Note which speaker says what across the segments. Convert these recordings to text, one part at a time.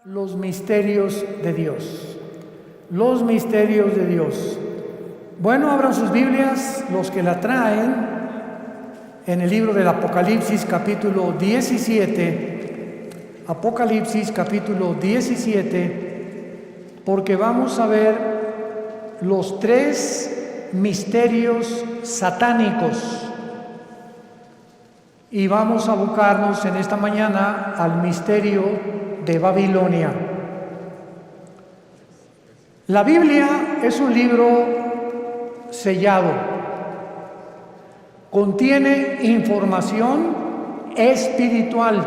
Speaker 1: Los misterios de Dios. Los misterios de Dios. Bueno, abran sus Biblias, los que la traen, en el libro del Apocalipsis, capítulo 17. Apocalipsis, capítulo 17, porque vamos a ver los tres misterios satánicos. Y vamos a abocarnos en esta mañana al misterio de Babilonia. La Biblia es un libro sellado. Contiene información espiritual.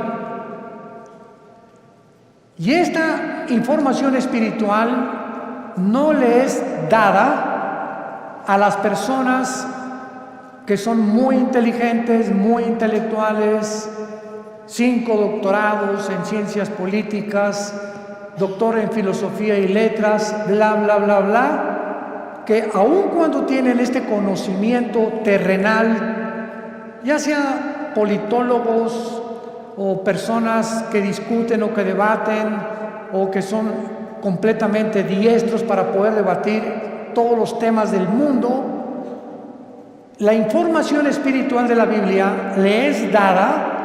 Speaker 1: Y esta información espiritual no le es dada a las personas que son muy inteligentes, muy intelectuales, 5 doctorados en ciencias políticas, doctor en filosofía y letras, bla, bla, bla, bla, que aun cuando tienen este conocimiento terrenal, ya sea politólogos o personas que discuten o que debaten o que son completamente diestros para poder debatir todos los temas del mundo, la información espiritual de la Biblia le es dada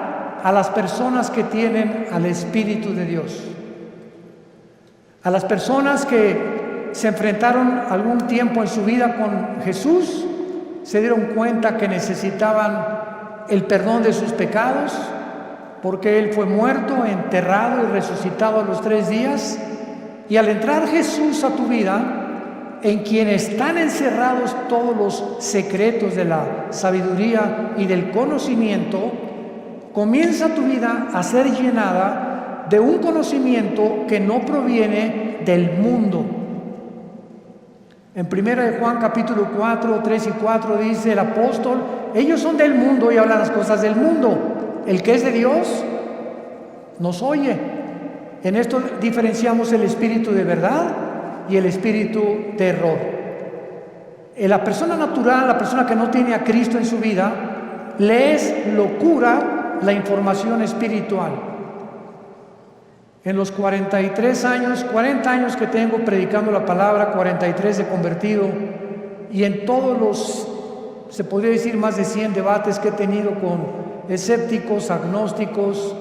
Speaker 1: a las personas que tienen al Espíritu de Dios, a las personas que se enfrentaron algún tiempo en su vida con Jesús, se dieron cuenta que necesitaban el perdón de sus pecados, porque Él fue muerto, enterrado y resucitado a los 3 días, y al entrar Jesús a tu vida, en quien están encerrados todos los secretos de la sabiduría y del conocimiento, comienza tu vida a ser llenada de un conocimiento que no proviene del mundo. En 1 de Juan capítulo 4, 3 y 4 dice el apóstol: ellos son del mundo y hablan las cosas del mundo. El que es de Dios nos oye. En esto diferenciamos el espíritu de verdad y el espíritu de error. La persona natural, la persona que no tiene a Cristo en su vida, le es locura la información espiritual. En los 40 años que tengo predicando la palabra, 43 de convertido, y en todos los, se podría decir, más de 100 debates que he tenido con escépticos, agnósticos,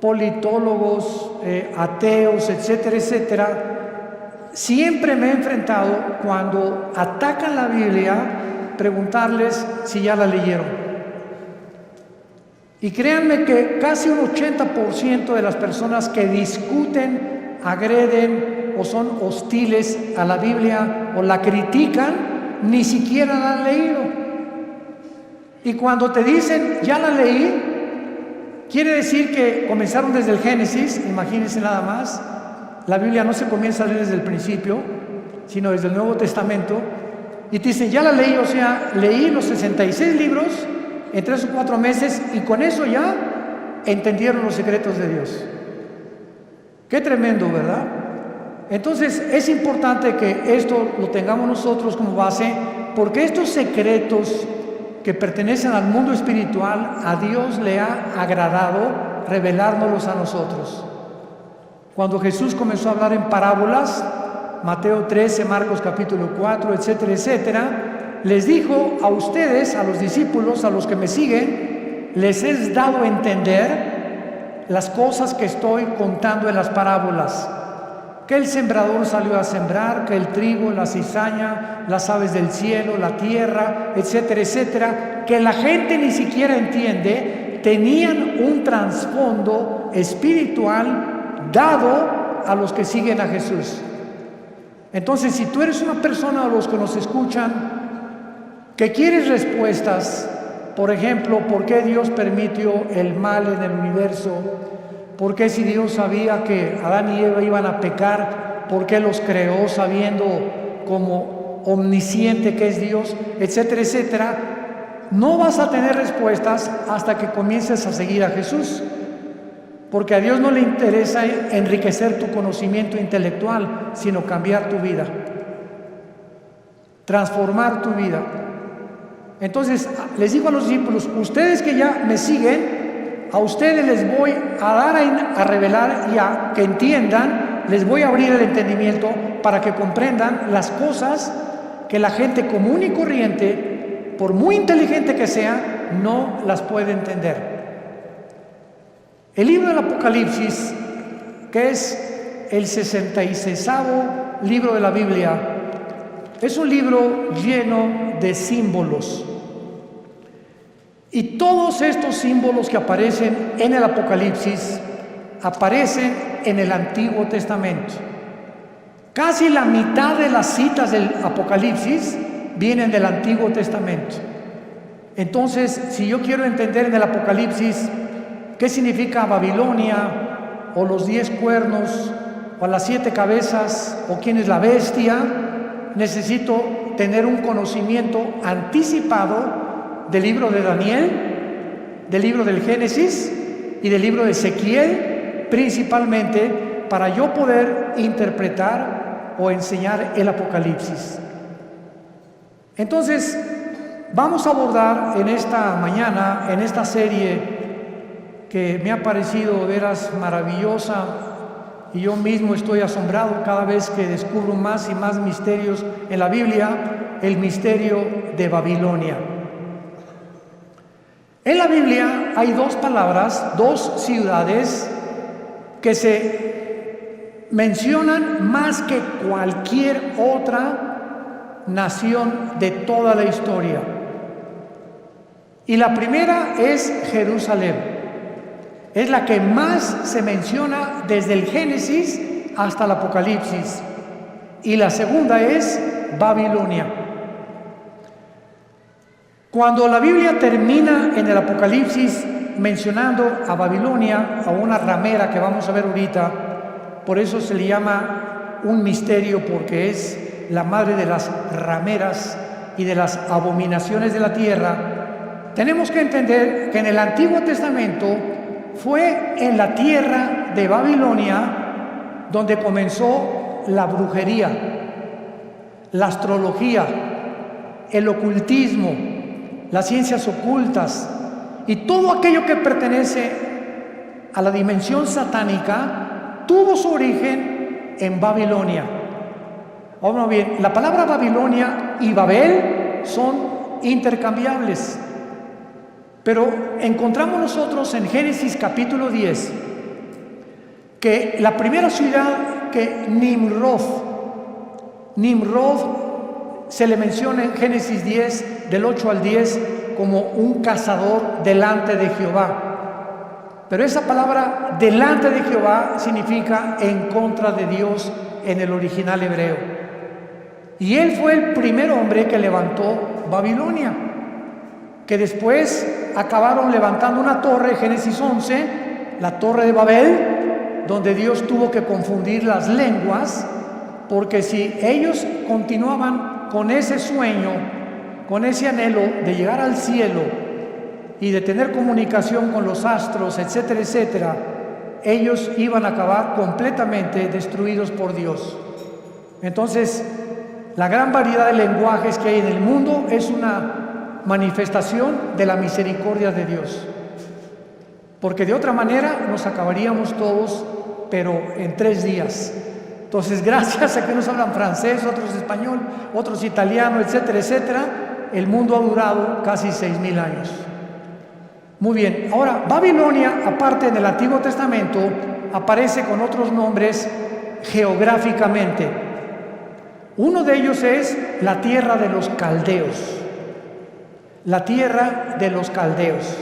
Speaker 1: politólogos, ateos, etcétera, etcétera, siempre me he enfrentado, cuando atacan la Biblia, preguntarles si ya la leyeron. Y créanme que casi un 80% de las personas que discuten, agreden o son hostiles a la Biblia o la critican, ni siquiera la han leído. Y cuando te dicen, ya la leí, quiere decir que comenzaron desde el Génesis. Imagínense nada más. La Biblia no se comienza a leer desde el principio, sino desde el Nuevo Testamento. Y te dicen, ya la leí, o sea, leí los 66 libros en 3 o 4 meses, y con eso ya entendieron los secretos de Dios. Qué tremendo, ¿verdad? Entonces es importante que esto lo tengamos nosotros como base, porque estos secretos que pertenecen al mundo espiritual, a Dios le ha agradado revelárnoslos a nosotros. Cuando Jesús comenzó a hablar en parábolas, Mateo 13, Marcos capítulo 4, etcétera, etcétera, les dijo a ustedes, a los discípulos, a los que me siguen, les he dado a entender las cosas que estoy contando en las parábolas. Que el sembrador salió a sembrar, que el trigo, la cizaña, las aves del cielo, la tierra, etcétera, etcétera, que la gente ni siquiera entiende, tenían un trasfondo espiritual dado a los que siguen a Jesús. Entonces, si tú eres una persona, o los que nos escuchan, que quieres respuestas, por ejemplo, ¿por qué Dios permitió el mal en el universo? ¿Por qué, si Dios sabía que Adán y Eva iban a pecar, por qué los creó sabiendo como omnisciente que es Dios, etcétera, etcétera? No vas a tener respuestas hasta que comiences a seguir a Jesús, porque a Dios no le interesa enriquecer tu conocimiento intelectual, sino cambiar tu vida, transformar tu vida. Entonces les digo a los discípulos, ustedes que ya me siguen, a ustedes les voy a dar a revelar y a que entiendan, les voy a abrir el entendimiento para que comprendan las cosas que la gente común y corriente, por muy inteligente que sea, no las puede entender. El libro del Apocalipsis, que es el 66º libro de la Biblia, es un libro lleno de símbolos. Y todos estos símbolos que aparecen en el Apocalipsis aparecen en el Antiguo Testamento. Casi la mitad de las citas del Apocalipsis vienen del Antiguo Testamento. Entonces, si yo quiero entender en el Apocalipsis qué significa Babilonia, o los 10 cuernos, o las 7 cabezas, o quién es la bestia, necesito tener un conocimiento anticipado del libro de Daniel, del libro del Génesis y del libro de Ezequiel, principalmente para yo poder interpretar o enseñar el Apocalipsis. Entonces, vamos a abordar en esta mañana, en esta serie que me ha parecido de veras maravillosa, y yo mismo estoy asombrado cada vez que descubro más y más misterios en la Biblia, el misterio de Babilonia. En la Biblia hay 2 palabras, 2 ciudades que se mencionan más que cualquier otra nación de toda la historia. Y la primera es Jerusalén. Es la que más se menciona desde el Génesis hasta el Apocalipsis. Y la segunda es Babilonia. Cuando la Biblia termina en el Apocalipsis mencionando a Babilonia, a una ramera que vamos a ver ahorita, por eso se le llama un misterio, porque es la madre de las rameras y de las abominaciones de la tierra, tenemos que entender que en el Antiguo Testamento fue en la tierra de Babilonia donde comenzó la brujería, la astrología, el ocultismo, las ciencias ocultas y todo aquello que pertenece a la dimensión satánica tuvo su origen en Babilonia. Ahora bien, la palabra Babilonia y Babel son intercambiables, pero encontramos nosotros en Génesis capítulo 10 que la primera ciudad que Nimrod se le menciona en Génesis 10 del 8 al 10 como un cazador delante de Jehová. Pero esa palabra delante de Jehová significa en contra de Dios en el original hebreo. Y él fue el primer hombre que levantó Babilonia, que después acabaron levantando una torre, Génesis 11, la torre de Babel, donde Dios tuvo que confundir las lenguas, porque si ellos continuaban con ese sueño, con ese anhelo de llegar al cielo y de tener comunicación con los astros, etcétera, etcétera, ellos iban a acabar completamente destruidos por Dios. Entonces, la gran variedad de lenguajes que hay en el mundo es una manifestación de la misericordia de Dios, porque de otra manera nos acabaríamos todos, pero en 3 días. Entonces, gracias a que nos hablan francés, otros español, otros italiano, etcétera, etcétera, el mundo ha durado casi 6,000 años. Muy bien, ahora Babilonia, aparte en el Antiguo Testamento, aparece con otros nombres geográficamente. Uno de ellos es la tierra de los caldeos. La tierra de los caldeos.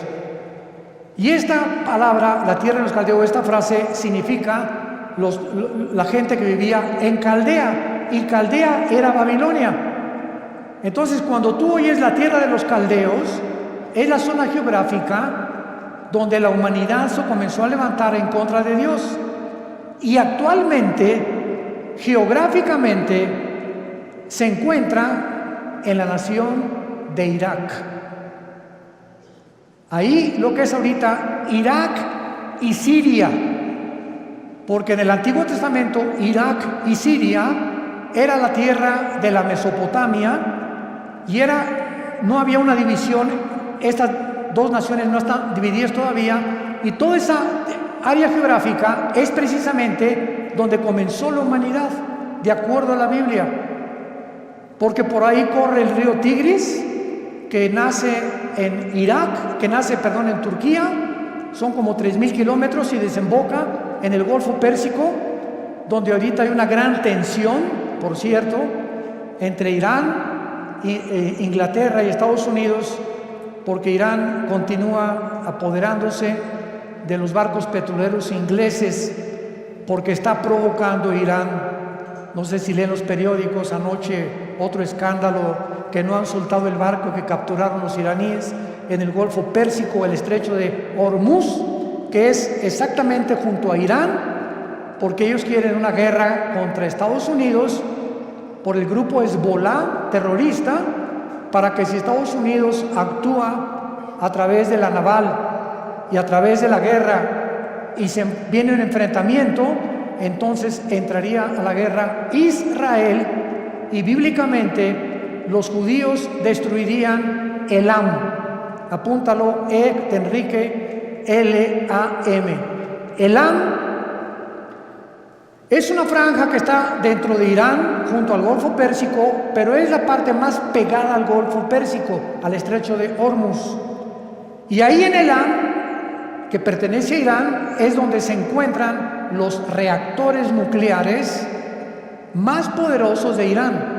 Speaker 1: Y esta palabra, la tierra de los caldeos, esta frase significa la gente que vivía en Caldea, y Caldea era Babilonia. Entonces, cuando tú oyes la tierra de los caldeos, es la zona geográfica donde la humanidad se comenzó a levantar en contra de Dios. Y actualmente, geográficamente, se encuentra en la nación de Irak. Ahí lo que es ahorita Irak y Siria. Porque en el Antiguo Testamento, Irak y Siria era la tierra de la Mesopotamia y no había una división. Estas 2 naciones no están divididas todavía Y toda esa área geográfica es precisamente donde comenzó la humanidad, de acuerdo a la Biblia. Porque por ahí corre el río Tigris, que nace en Irak, en Turquía, son como 3.000 kilómetros y desemboca en el Golfo Pérsico, donde ahorita hay una gran tensión, por cierto, entre Irán, Inglaterra y Estados Unidos, porque Irán continúa apoderándose de los barcos petroleros ingleses, porque está provocando Irán, no sé si leen los periódicos, anoche otro escándalo, que no han soltado el barco que capturaron los iraníes en el Golfo Pérsico, el estrecho de Hormuz, que es exactamente junto a Irán, porque ellos quieren una guerra contra Estados Unidos por el grupo Hezbollah terrorista, para que si Estados Unidos actúa a través de la naval y a través de la guerra y se viene un enfrentamiento, entonces entraría a la guerra Israel, y bíblicamente los judíos destruirían Elam. Apúntalo, de Enrique, L-A-M. Elam es una franja que está dentro de Irán, junto al Golfo Pérsico, pero es la parte más pegada al Golfo Pérsico, al estrecho de Hormuz. Y ahí en Elam, que pertenece a Irán, es donde se encuentran los reactores nucleares más poderosos de Irán.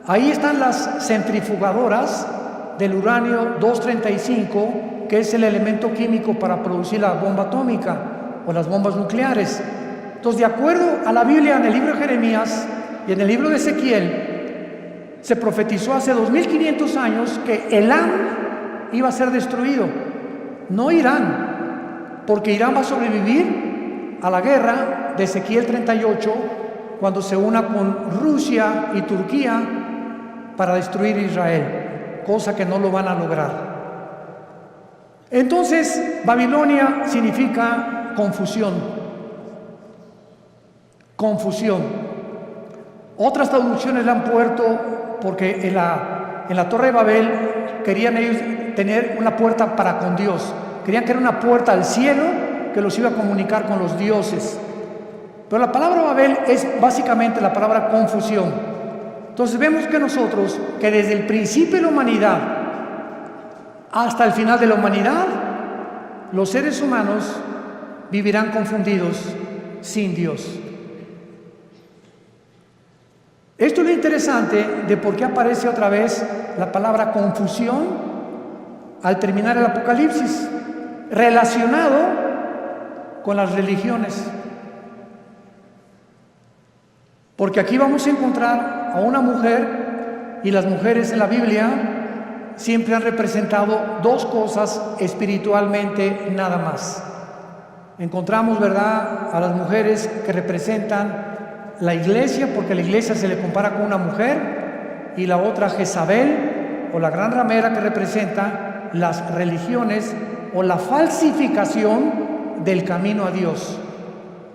Speaker 1: Ahí están las centrifugadoras del uranio 235, que es el elemento químico para producir la bomba atómica o las bombas nucleares. Entonces, de acuerdo a la Biblia, en el libro de Jeremías y en el libro de Ezequiel, se profetizó hace 2500 años que Elam iba a ser destruido, no Irán, porque Irán va a sobrevivir a la guerra de Ezequiel 38 cuando se una con Rusia y Turquía para destruir Israel, cosa que no lo van a lograr. Entonces, Babilonia significa confusión. Confusión. Otras traducciones la han puesto porque en la Torre de Babel querían ellos tener una puerta para con Dios. Querían que era una puerta al cielo que los iba a comunicar con los dioses. Pero la palabra Babel es básicamente la palabra confusión. Entonces vemos que nosotros, que desde el principio de la humanidad hasta el final de la humanidad, los seres humanos vivirán confundidos sin Dios. Esto es lo interesante de por qué aparece otra vez la palabra confusión al terminar el Apocalipsis, relacionado con las religiones. Porque aquí vamos a encontrar a una mujer, y las mujeres en la Biblia siempre han representado dos cosas espiritualmente nada más. Encontramos, ¿verdad?, a las mujeres que representan la iglesia, porque la iglesia se le compara con una mujer, y la otra Jezabel, o la gran ramera, que representa las religiones o la falsificación del camino a Dios,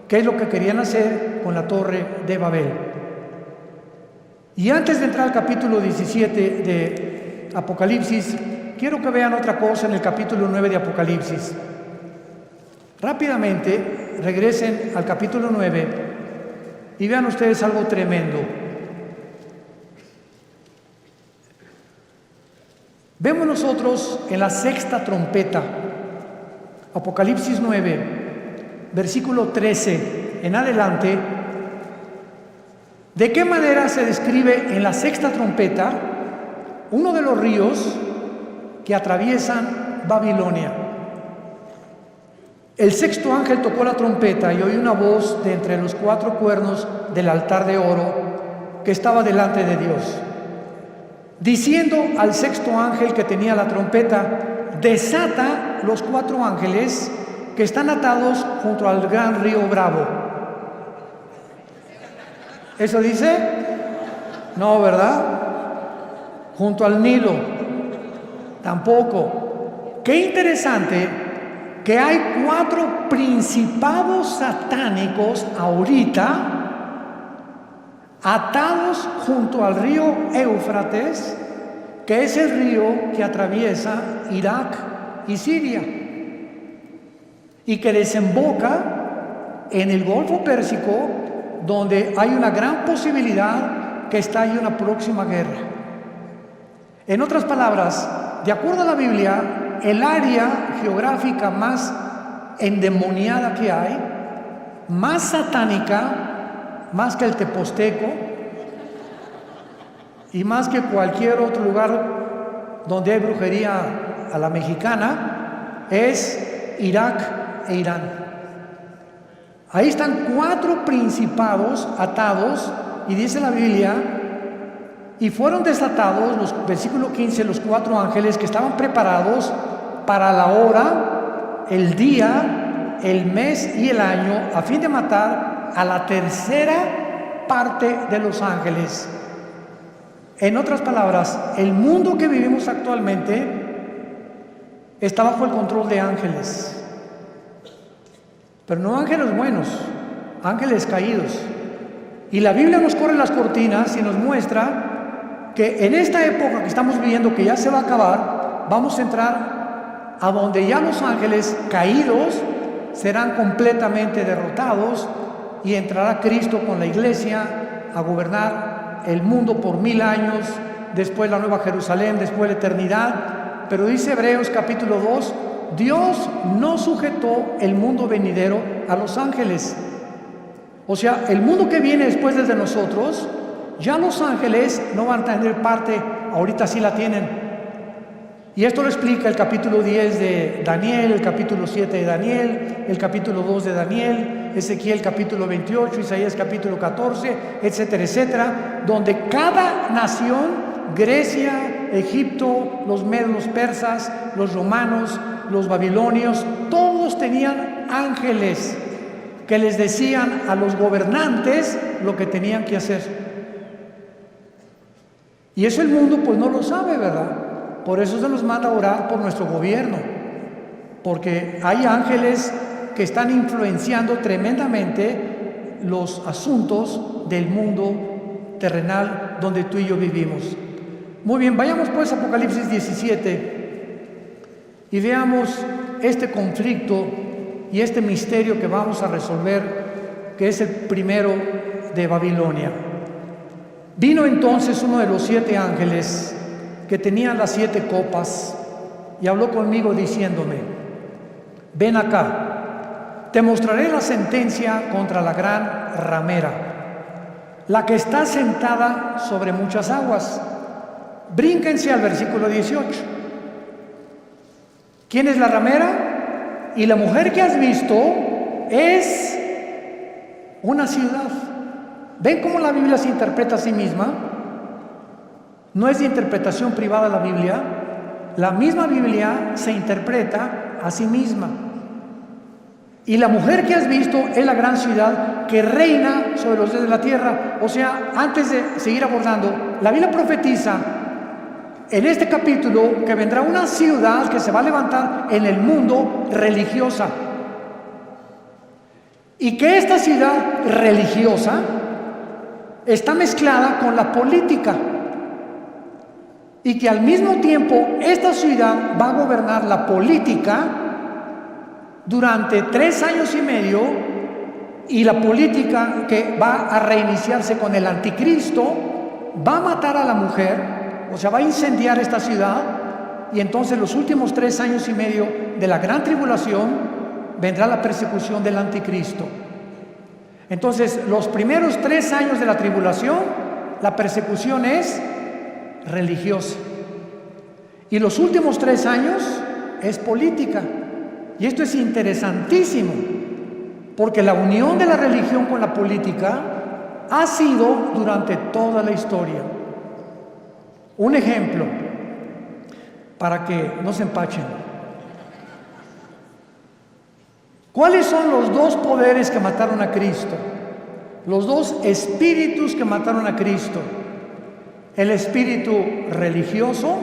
Speaker 1: que es lo que querían hacer con la Torre de Babel. Y antes de entrar al capítulo 17 de Apocalipsis, quiero que vean otra cosa en el capítulo 9 de Apocalipsis. Rápidamente regresen al capítulo 9 y vean ustedes algo tremendo. Vemos nosotros en la sexta trompeta, Apocalipsis 9, versículo 13 en adelante, de qué manera se describe en la sexta trompeta uno de los ríos que atraviesan Babilonia. El sexto ángel tocó la trompeta y oí una voz de entre los cuatro cuernos del altar de oro que estaba delante de Dios, diciendo al sexto ángel que tenía la trompeta: desata los cuatro ángeles que están atados junto al gran río Bravo. ¿Eso dice? No, ¿verdad? Junto al Nilo. Tampoco. Qué interesante que hay cuatro principados satánicos ahorita atados junto al río Éufrates, que es el río que atraviesa Irak y Siria. y que desemboca en el Golfo Pérsico, donde hay una gran posibilidad que estalle una próxima guerra. En otras palabras, de acuerdo a la Biblia, el área geográfica más endemoniada que hay, más satánica, más que el Teposteco y más que cualquier otro lugar donde hay brujería a la mexicana, es Irak e Irán. Ahí están 4 principados atados, y dice la Biblia, y fueron desatados, versículo 15, los 4 ángeles que estaban preparados para la hora, el día, el mes y el año, a fin de matar a la tercera parte de los ángeles. En otras palabras, el mundo que vivimos actualmente está bajo el control de ángeles, pero no ángeles buenos, ángeles caídos. Y la Biblia nos corre las cortinas y nos muestra que en esta época que estamos viviendo, que ya se va a acabar, vamos a entrar a donde ya los ángeles caídos serán completamente derrotados, y entrará Cristo con la iglesia a gobernar el mundo por 1000 años, después la Nueva Jerusalén, después la eternidad. Pero dice Hebreos capítulo 2, Dios no sujetó el mundo venidero a los ángeles. O sea, el mundo que viene después de nosotros, ya los ángeles no van a tener parte, ahorita sí la tienen. Y esto lo explica el capítulo 10 de Daniel, el capítulo 7 de Daniel, el capítulo 2 de Daniel, Ezequiel capítulo 28, Isaías capítulo 14, etcétera, etcétera, donde cada nación, Grecia, Egipto, los medos, los persas, los romanos, los babilonios, todos tenían ángeles que les decían a los gobernantes lo que tenían que hacer. Y eso el mundo pues no lo sabe, ¿verdad? Por eso se nos manda a orar por nuestro gobierno, porque hay ángeles que están influenciando tremendamente los asuntos del mundo terrenal donde tú y yo vivimos. Muy bien, vayamos pues a Apocalipsis 17 y veamos este conflicto y este misterio que vamos a resolver, que es el primero de Babilonia. Vino entonces uno de los 7 ángeles que tenían las 7 copas y habló conmigo diciéndome: ven acá, te mostraré la sentencia contra la gran ramera, la que está sentada sobre muchas aguas. Brínquense al versículo 18. ¿Quién es la ramera? Y la mujer que has visto es una ciudad. ¿Ven cómo la Biblia se interpreta a sí misma? No es de interpretación privada la Biblia. La misma Biblia se interpreta a sí misma. Y la mujer que has visto es la gran ciudad que reina sobre los reyes de la tierra. O sea, antes de seguir abordando, la Biblia profetiza en este capítulo que vendrá una ciudad que se va a levantar en el mundo religiosa. Y que esta ciudad religiosa está mezclada con la política. Y que al mismo tiempo esta ciudad va a gobernar la política durante 3 años y medio, y la política que va a reiniciarse con el anticristo va a matar a la mujer, o sea, va a incendiar esta ciudad, y entonces los últimos 3 años y medio de la gran tribulación vendrá la persecución del anticristo. Entonces, los primeros 3 años de la tribulación, la persecución es religiosa, y los últimos 3 años es política. Y esto es interesantísimo, porque la unión de la religión con la política ha sido durante toda la historia. Un ejemplo, para que no se empachen. ¿Cuáles son los 2 poderes que mataron a Cristo? Los 2 espíritus que mataron a Cristo. El espíritu religioso,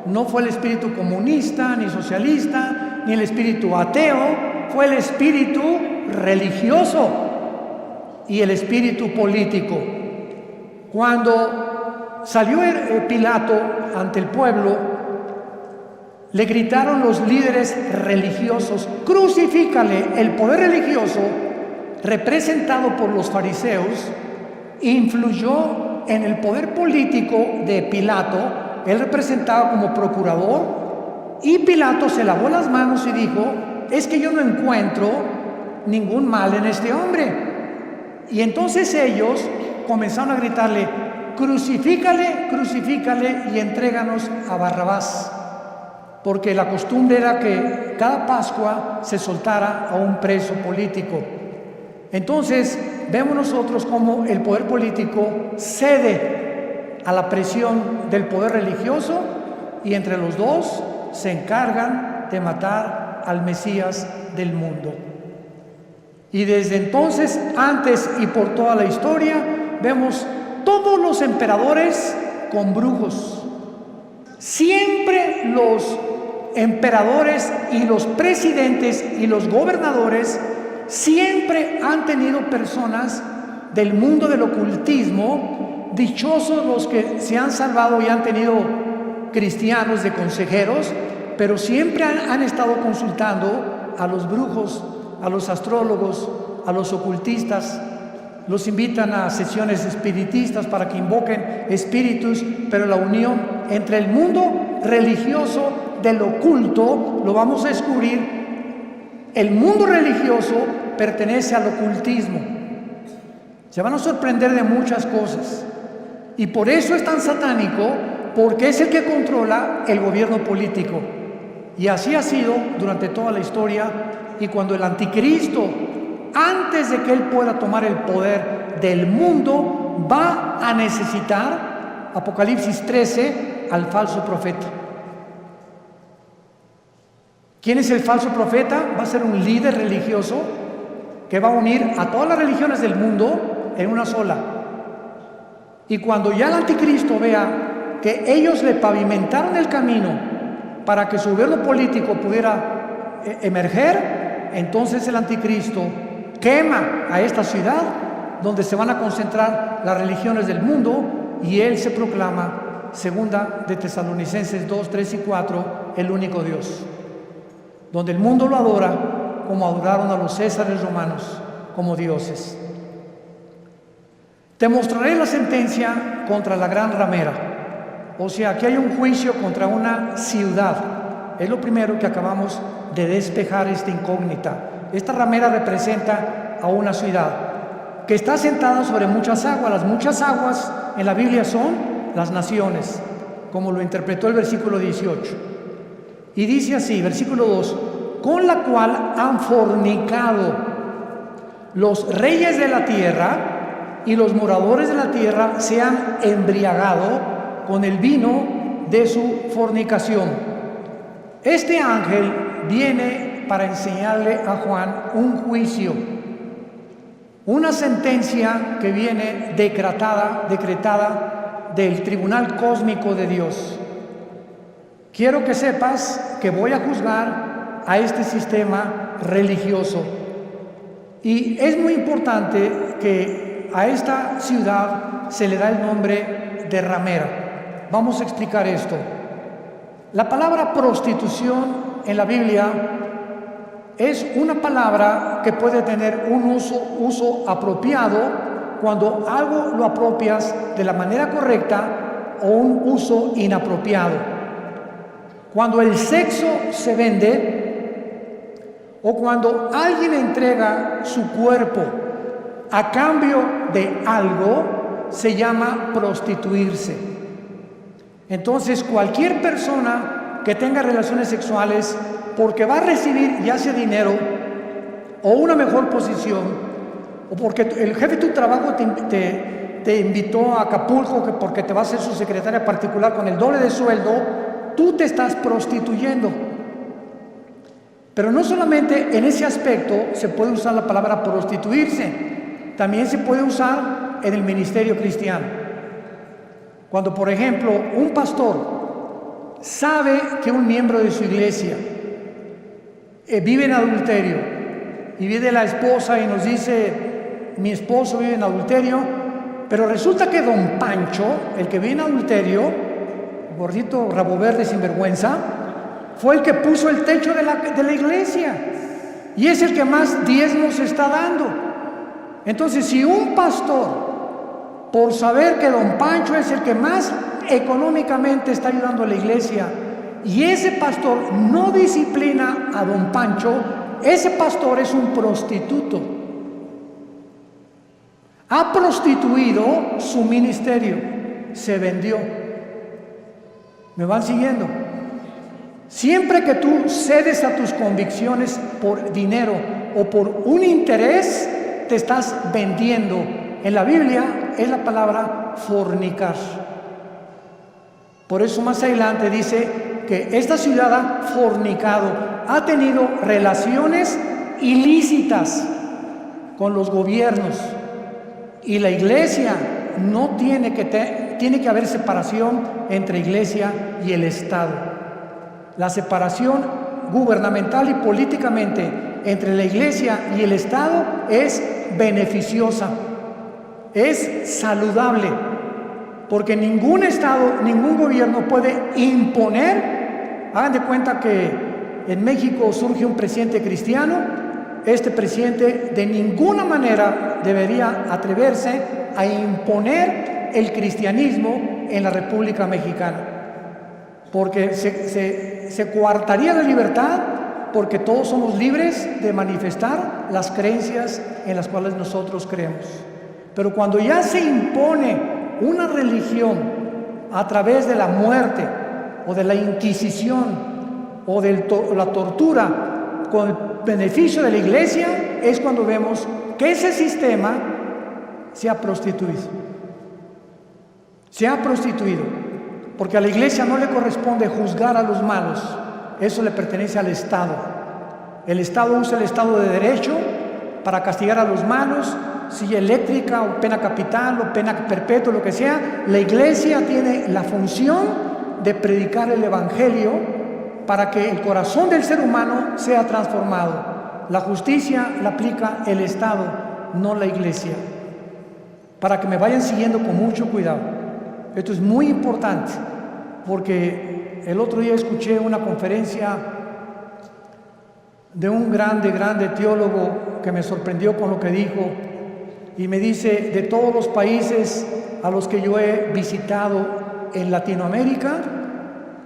Speaker 1: no fue el espíritu comunista, ni socialista, ni el espíritu ateo, fue el espíritu religioso y el espíritu político. Cuando salió Pilato ante el pueblo, le gritaron los líderes religiosos: crucifícale. El poder religioso, representado por los fariseos, influyó en el poder político de Pilato. Él representaba como procurador, y Pilato se lavó las manos y dijo: es que yo no encuentro ningún mal en este hombre. Y entonces ellos comenzaron a gritarle: crucifícale, crucifícale y entréganos a Barrabás, porque la costumbre era que cada Pascua se soltara a un preso político. Entonces vemos nosotros cómo el poder político cede a la presión del poder religioso, y entre los dos se encargan de matar al Mesías del mundo. Y desde entonces, antes y por toda la historia, vemos todos los emperadores con brujos. Siempre los emperadores y los presidentes y los gobernadores siempre han tenido personas del mundo del ocultismo. Dichosos los que se han salvado y han tenido cristianos de consejeros, pero siempre han estado consultando a los brujos, a los astrólogos, a los ocultistas. Los invitan a sesiones espiritistas para que invoquen espíritus, pero la unión entre el mundo religioso del oculto, lo vamos a descubrir, el mundo religioso pertenece al ocultismo. Se van a sorprender de muchas cosas, y por eso es tan satánico, porque es el que controla el gobierno político. Y así ha sido durante toda la historia. Y cuando el anticristo, antes de que él pueda tomar el poder del mundo, va a necesitar, Apocalipsis 13, al falso profeta. ¿Quién es el falso profeta? Va a ser un líder religioso que va a unir a todas las religiones del mundo en una sola. Y cuando ya el anticristo vea que ellos le pavimentaron el camino para que su gobierno político pudiera emerger, entonces el anticristo quema a esta ciudad donde se van a concentrar las religiones del mundo, y él se proclama, segunda de Tesalonicenses 2, 3 y 4, el único Dios, donde el mundo lo adora como adoraron a los césares romanos como dioses. Te mostraré la sentencia contra la gran ramera. O sea, aquí hay un juicio contra una ciudad. Es lo primero que acabamos de despejar, esta incógnita. Esta ramera representa a una ciudad que está sentada sobre muchas aguas. Las muchas aguas en la Biblia son las naciones, como lo interpretó el versículo 18. Y dice así, versículo 2: con la cual han fornicado los reyes de la tierra, y los moradores de la tierra se han embriagado con el vino de su fornicación. Este ángel viene para enseñarle a Juan un juicio, una sentencia que viene decretada del tribunal cósmico de Dios. Quiero que sepas que voy a juzgar a este sistema religioso, y es muy importante que a esta ciudad se le da el nombre de ramera. Vamos a explicar esto. La palabra prostitución en la Biblia es una palabra que puede tener un uso apropiado cuando algo lo apropias de la manera correcta, o un uso inapropiado. Cuando el sexo se vende, o cuando alguien entrega su cuerpo a cambio de algo, se llama prostituirse. Entonces, cualquier persona que tenga relaciones sexuales porque va a recibir ya sea dinero o una mejor posición, o porque el jefe de tu trabajo te invitó a Acapulco porque te va a hacer su secretaria particular con el doble de sueldo, tú te estás prostituyendo. Pero no solamente en ese aspecto se puede usar la palabra prostituirse, también se puede usar en el ministerio cristiano. Cuando, por ejemplo, un pastor sabe que un miembro de su iglesia vive en adulterio, y viene la esposa y nos dice: mi esposo vive en adulterio, pero resulta que don Pancho, el que vive en adulterio, gordito, rabo verde, sinvergüenza, fue el que puso el techo de la iglesia y es el que más diezmos está dando. Entonces, si un pastor, por saber que don Pancho es el que más económicamente está ayudando a la iglesia, y ese pastor no disciplina a don Pancho, ese pastor es un prostituto. Ha prostituido su ministerio, se vendió. ¿Me van siguiendo? Siempre que tú cedes a tus convicciones por dinero o por un interés, te estás vendiendo. En la Biblia es la palabra fornicar. Por eso más adelante dice que esta ciudad ha fornicado, ha tenido relaciones ilícitas con los gobiernos. Y la iglesia no tiene que haber separación entre iglesia y el Estado. La separación gubernamental y políticamente entre la iglesia y el Estado es beneficiosa, es saludable, porque ningún Estado, ningún gobierno puede imponer. Hagan de cuenta que en México surge un presidente cristiano. Este presidente de ninguna manera debería atreverse a imponer el cristianismo en la República Mexicana, porque se coartaría la libertad, porque todos somos libres de manifestar las creencias en las cuales nosotros creemos. Pero cuando ya se impone una religión a través de la muerte o de la Inquisición o de la tortura con el beneficio de la iglesia, es cuando vemos que ese sistema se ha prostituido. Se ha prostituido, porque a la iglesia no le corresponde juzgar a los malos, eso le pertenece al Estado. El Estado usa el Estado de Derecho para castigar a los malos, silla eléctrica o pena capital o pena perpetua, lo que sea. La iglesia tiene la función de predicar el Evangelio para que el corazón del ser humano sea transformado. La justicia la aplica el Estado, no la iglesia. Para que me vayan siguiendo con mucho cuidado. Esto es muy importante, porque el otro día escuché una conferencia de un grande teólogo que me sorprendió con lo que dijo, y me dice: de todos los países a los que yo he visitado en Latinoamérica,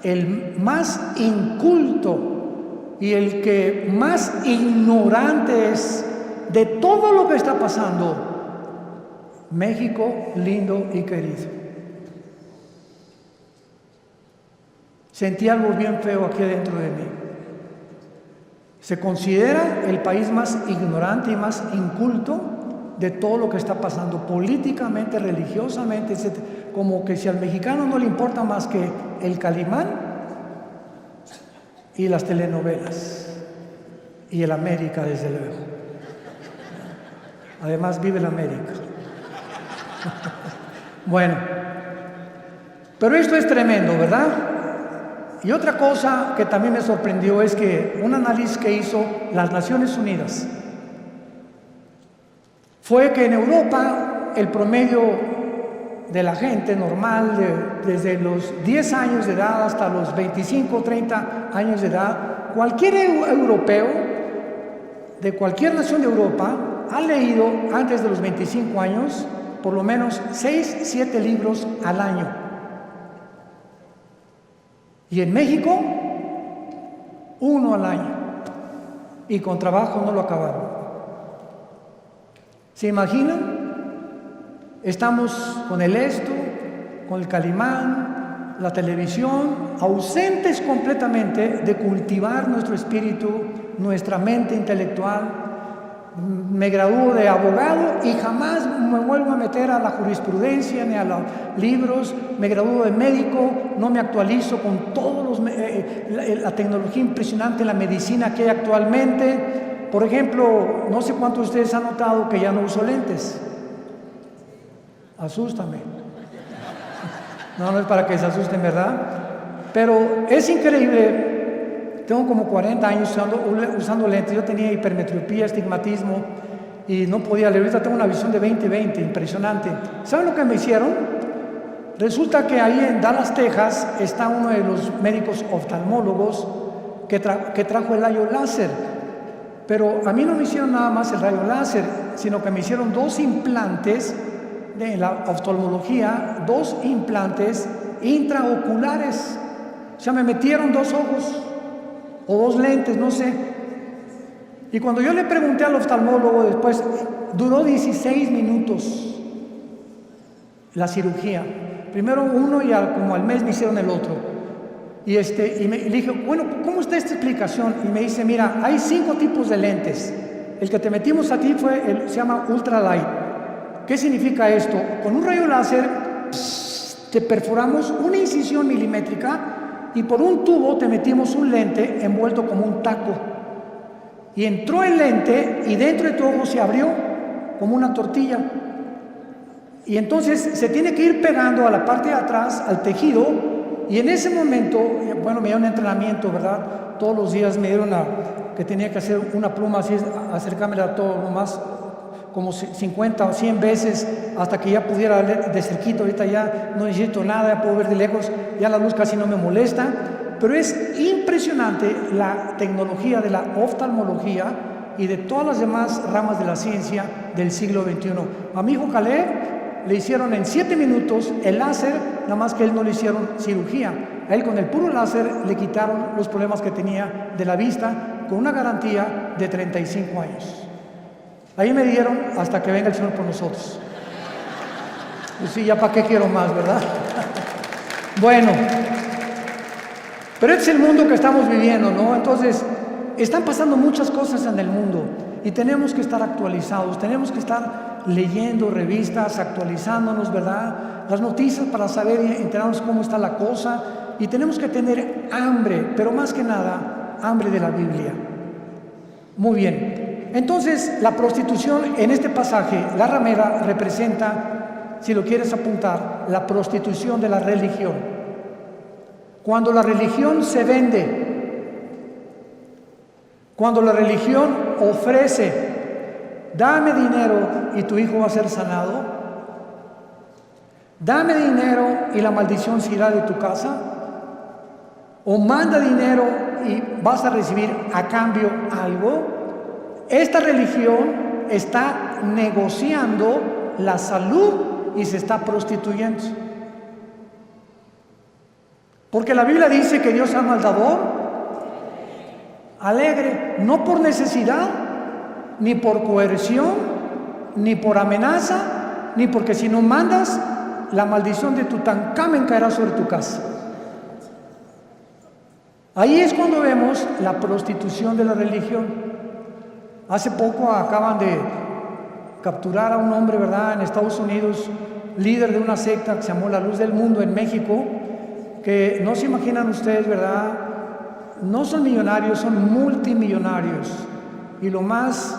Speaker 1: el más inculto y el que más ignorante es de todo lo que está pasando, México, lindo y querido. Sentí algo bien feo aquí adentro de mí. Se considera el país más ignorante y más inculto de todo lo que está pasando políticamente, religiosamente, etc. Como que si al mexicano no le importa más que el Calimán y las telenovelas y el América, desde luego. Además vive el América. Bueno, pero esto es tremendo, ¿verdad? Y otra cosa que también me sorprendió es que un análisis que hizo las Naciones Unidas fue que en Europa el promedio de la gente normal, desde los 10 años de edad hasta los 25 o 30 años de edad, cualquier europeo de cualquier nación de Europa ha leído antes de los 25 años por lo menos 6, 7 libros al año. Y en México, 1 al año. Y con trabajo no lo acabaron. ¿Se imaginan? Estamos con el esto, con el Calimán, la televisión, ausentes completamente de cultivar nuestro espíritu, nuestra mente intelectual. Me gradúo de abogado y jamás me vuelvo a meter a la jurisprudencia ni a los libros. Me gradúo de médico, no me actualizo con todos la tecnología impresionante, la medicina que hay actualmente. Por ejemplo, no sé cuántos de ustedes han notado que ya no uso lentes. Asústame. No es para que se asusten, ¿verdad? Pero es increíble. Tengo como 40 años usando lentes. Yo tenía hipermetropía, estigmatismo y no podía leer. Ahorita tengo una visión de 20/20, impresionante. ¿Saben lo que me hicieron? Resulta que ahí en Dallas, Texas, está uno de los médicos oftalmólogos que trajo el rayo láser. Pero a mí no me hicieron nada más el rayo láser, sino que me hicieron 2 implantes de la oftalmología, 2 implantes intraoculares. O sea, me metieron 2 ojos o 2 lentes, no sé. Y cuando yo le pregunté al oftalmólogo después, duró 16 minutos la cirugía. Primero uno y como al mes me hicieron el otro. Y le dije, bueno, ¿cómo está esta explicación? Y me dice, mira, hay 5 tipos de lentes. El que te metimos a ti se llama ultralight. ¿Qué significa esto? Con un rayo láser te perforamos una incisión milimétrica y por un tubo te metimos un lente envuelto como un taco. Y entró el lente y dentro de tu ojo se abrió como una tortilla. Y entonces se tiene que ir pegando a la parte de atrás, al tejido, y en ese momento, bueno, me dieron entrenamiento, ¿verdad? Todos los días me dieron que tenía que hacer una pluma así, acercármela todo nomás, como 50 o 100 veces, hasta que ya pudiera ver de cerquito. Ahorita ya no necesito nada, ya puedo ver de lejos, ya la luz casi no me molesta. Pero es impresionante la tecnología de la oftalmología y de todas las demás ramas de la ciencia del siglo XXI. A mi hijo Caleb le hicieron en 7 minutos el láser, nada más que a él no le hicieron cirugía. A él con el puro láser le quitaron los problemas que tenía de la vista con una garantía de 35 años. Ahí me dieron hasta que venga el Señor por nosotros. Pues sí, ya para qué quiero más, ¿verdad? Bueno, pero este es el mundo que estamos viviendo, ¿no? Entonces, están pasando muchas cosas en el mundo y tenemos que estar actualizados, tenemos que estar leyendo revistas, actualizándonos, ¿verdad? Las noticias para saber y enterarnos cómo está la cosa, y tenemos que tener hambre, pero más que nada, hambre de la Biblia. Muy bien. Entonces, la prostitución en este pasaje, la ramera representa, si lo quieres apuntar, la prostitución de la religión. Cuando la religión se vende, cuando la religión ofrece, dame dinero y tu hijo va a ser sanado, dame dinero y la maldición se irá de tu casa, o manda dinero y vas a recibir a cambio algo. Esta religión está negociando la salud y se está prostituyendo. Porque la Biblia dice que Dios ama al dador alegre, no por necesidad, ni por coerción, ni por amenaza, ni porque si no mandas, la maldición de Tutankamen caerá sobre tu casa. Ahí es cuando vemos la prostitución de la religión. Hace poco acaban de capturar a un hombre, ¿verdad?, en Estados Unidos, líder de una secta que se llamó La Luz del Mundo en México, que no se imaginan ustedes, ¿verdad? No son millonarios, son multimillonarios. Y lo más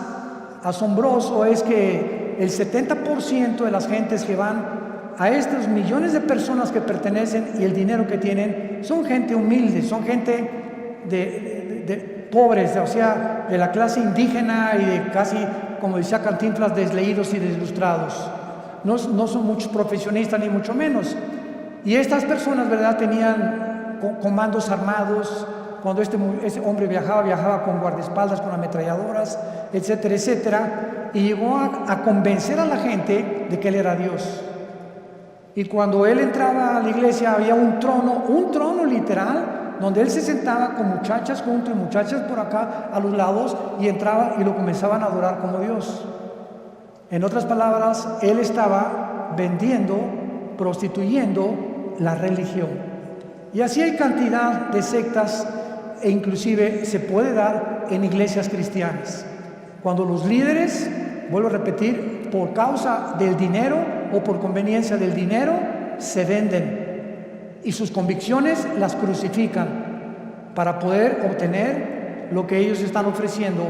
Speaker 1: asombroso es que el 70% de las gentes que van a estos millones de personas que pertenecen y el dinero que tienen son gente humilde, son gente de pobres, o sea, de la clase indígena y de casi, como decía Cantinflas, desleídos y deslustrados. No son muchos profesionistas ni mucho menos. Y estas personas, ¿verdad?, tenían comandos armados. Cuando ese hombre viajaba con guardaespaldas, con ametralladoras, etcétera, etcétera, y llegó a convencer a la gente de que él era Dios. Y cuando él entraba a la iglesia había un trono literal, donde él se sentaba con muchachas junto y muchachas por acá a los lados, y entraba y lo comenzaban a adorar como Dios. En otras palabras, él estaba vendiendo, prostituyendo la religión. Y así hay cantidad de sectas, e inclusive se puede dar en iglesias cristianas. Cuando los líderes, vuelvo a repetir, por causa del dinero o por conveniencia del dinero, se venden y sus convicciones las crucifican para poder obtener lo que ellos están ofreciendo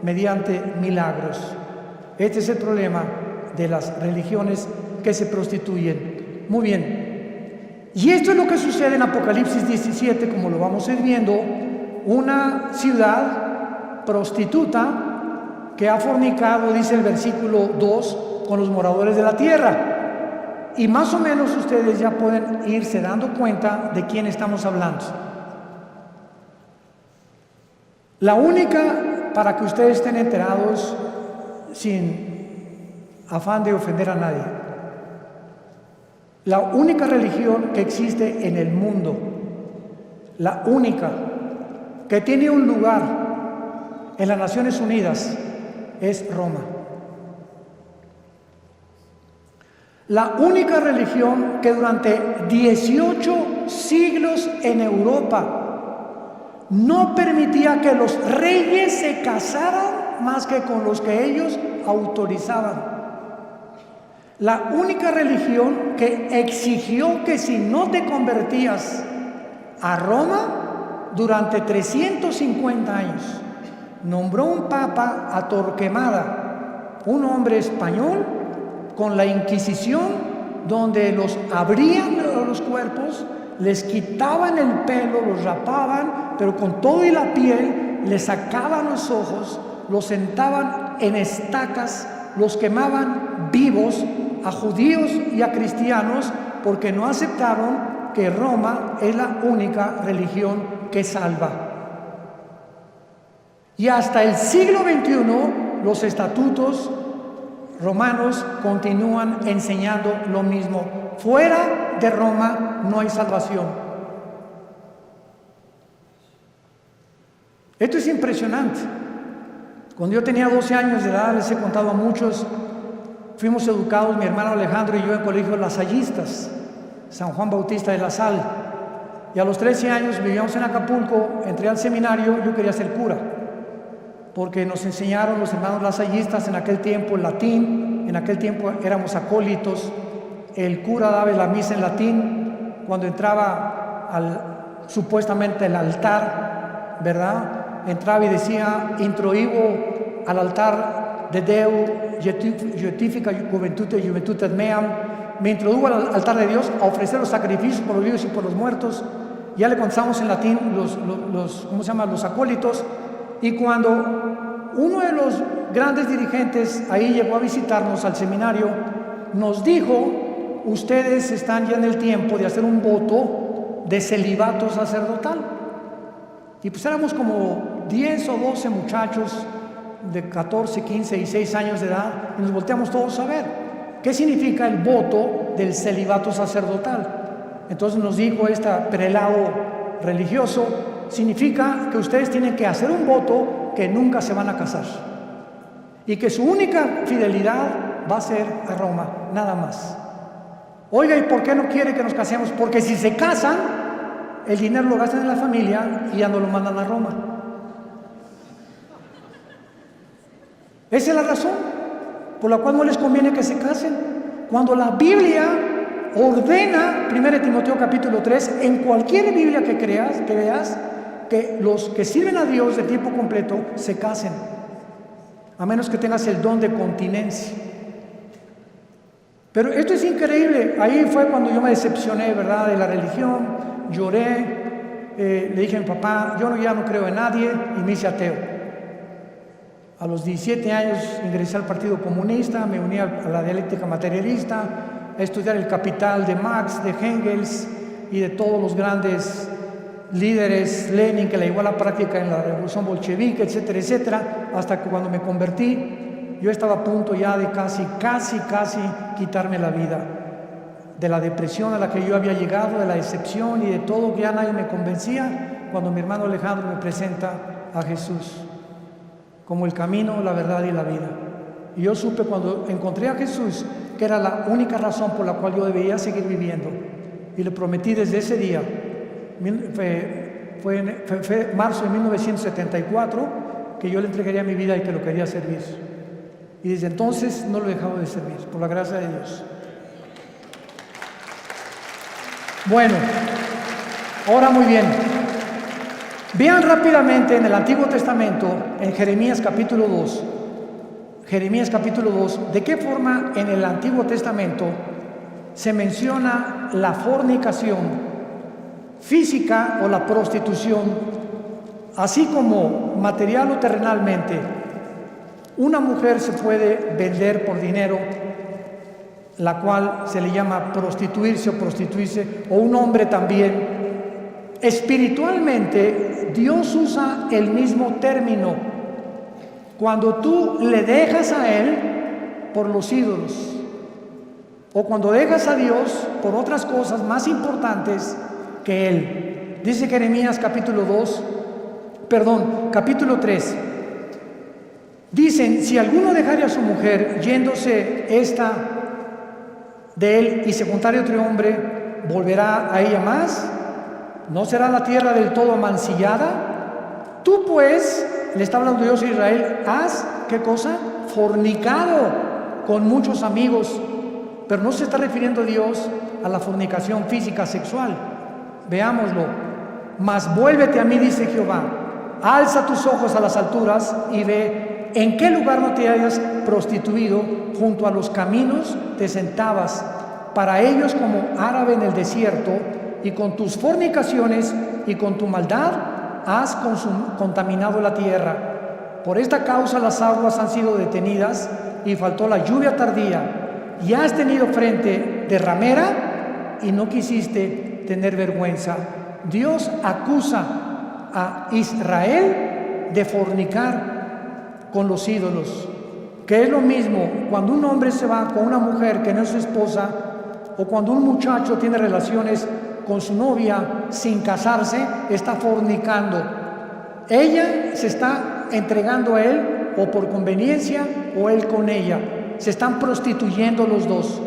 Speaker 1: mediante milagros. Este es el problema de las religiones que se prostituyen. Muy bien. Y esto es lo que sucede en Apocalipsis 17, como lo vamos a ir viendo. Una ciudad prostituta que ha fornicado, dice el versículo 2, con los moradores de la tierra. Y más o menos ustedes ya pueden irse dando cuenta de quién estamos hablando. La única, para que ustedes estén enterados sin afán de ofender a nadie, la única religión que existe en el mundo, la única que tiene un lugar en las Naciones Unidas, es Roma. La única religión que durante 18 siglos en Europa no permitía que los reyes se casaran más que con los que ellos autorizaban. La única religión que exigió que si no te convertías a Roma durante 350 años, nombró un papa a Torquemada, un hombre español, con la Inquisición, donde los abrían los cuerpos, les quitaban el pelo, los rapaban, pero con todo y la piel, les sacaban los ojos, los sentaban en estacas, los quemaban vivos a judíos y a cristianos, porque no aceptaron que Roma es la única religión que salva. Y hasta el siglo XXI, los estatutos romanos continúan enseñando lo mismo. Fuera de Roma no hay salvación. Esto es impresionante. Cuando yo tenía 12 años de edad, les he contado a muchos, fuimos educados, mi hermano Alejandro y yo, en colegios lasallistas, San Juan Bautista de la Sal. Y a los 13 años vivíamos en Acapulco, entré al seminario, yo quería ser cura, porque nos enseñaron los hermanos lasallistas en aquel tiempo el latín, en aquel tiempo éramos acólitos, el cura daba la misa en latín, cuando entraba supuestamente al altar, ¿verdad? Entraba y decía, introibo al altar de Deu, justifica juventud meam, me introdujo al altar de Dios a ofrecer los sacrificios por los vivos y por los muertos. Ya le contamos en latín los acólitos. Y cuando uno de los grandes dirigentes ahí llegó a visitarnos al seminario, nos dijo, ustedes están ya en el tiempo de hacer un voto de celibato sacerdotal. Y pues éramos como 10 o 12 muchachos de 14, 15 y 6 años de edad, y nos volteamos todos a ver qué significa el voto del celibato sacerdotal. Entonces nos dijo este prelado religioso, significa que ustedes tienen que hacer un voto que nunca se van a casar y que su única fidelidad va a ser a Roma, nada más. Oiga, ¿y por qué no quiere que nos casemos? Porque si se casan, el dinero lo gastan en la familia y ya no lo mandan a Roma. Esa es la razón por la cual no les conviene que se casen. Cuando la Biblia ordena, 1 Timoteo capítulo 3, en cualquier Biblia que veas, que los que sirven a Dios de tiempo completo se casen, a menos que tengas el don de continencia. Pero esto es increíble. Ahí fue cuando yo me decepcioné, ¿verdad?, de la religión. Lloré, le dije a mi papá, yo ya no creo en nadie, y me hice ateo. A los 17 años ingresé al Partido Comunista, me uní a la dialéctica materialista, a estudiar el Capital de Marx, de Engels y de todos los grandes líderes, Lenin, que la llevó a la práctica en la revolución bolchevique, etcétera, etcétera, hasta que cuando me convertí, yo estaba a punto ya de casi quitarme la vida, de la depresión a la que yo había llegado, de la decepción y de todo, que ya nadie me convencía, cuando mi hermano Alejandro me presenta a Jesús como el camino, la verdad y la vida. Y yo supe cuando encontré a Jesús que era la única razón por la cual yo debía seguir viviendo, y le prometí desde ese día. Fue marzo de 1974 que yo le entregaría mi vida y que lo quería servir, y desde entonces no lo he dejado de servir, por la gracia de Dios. Bueno, ahora muy bien, vean rápidamente en el Antiguo Testamento, en Jeremías capítulo 2, de qué forma en el Antiguo Testamento se menciona la fornicación física o la prostitución, así como material o terrenalmente. Una mujer se puede vender por dinero, la cual se le llama prostituirse o prostituirse, o un hombre también. espiritualmente Dios usa el mismo término. Cuando tú le dejas a Él por los ídolos, o cuando dejas a Dios por otras cosas más importantes que Él. Dice Jeremías capítulo 3. Dicen, si alguno dejare a su mujer, yéndose esta de él y se juntare otro hombre, ¿volverá a ella más? ¿No será la tierra del todo mancillada? Tú pues, le está hablando Dios a Israel, has, ¿qué cosa? Fornicado con muchos amigos. Pero no se está refiriendo Dios a la fornicación física sexual. Veámoslo. Mas vuélvete a mí, dice Jehová, alza tus ojos a las alturas y ve en qué lugar no te hayas prostituido, junto a los caminos te sentabas, para ellos como árabe en el desierto, y con tus fornicaciones y con tu maldad has contaminado la tierra. Por esta causa las aguas han sido detenidas y faltó la lluvia tardía, y has tenido frente de ramera y no quisiste tener vergüenza. Dios acusa a Israel de fornicar con los ídolos, que es lo mismo cuando un hombre se va con una mujer que no es su esposa, o cuando un muchacho tiene relaciones con su novia sin casarse, está fornicando. Ella se está entregando a él, o por conveniencia, o él con ella. Se están prostituyendo los dos.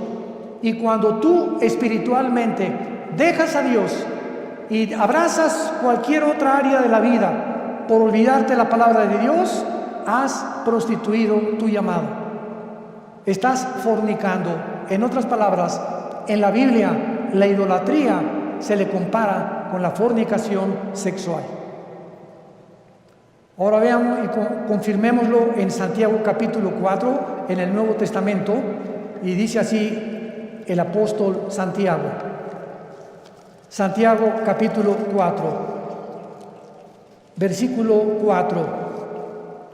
Speaker 1: Y cuando tú espiritualmente dejas a Dios y abrazas cualquier otra área de la vida por olvidarte la palabra de Dios, has prostituido tu llamado. Estás fornicando. En otras palabras, en la Biblia, la idolatría se le compara con la fornicación sexual. Ahora veamos y confirmémoslo en Santiago capítulo 4, en el Nuevo Testamento, y dice así el apóstol Santiago. Santiago capítulo 4, versículo 4.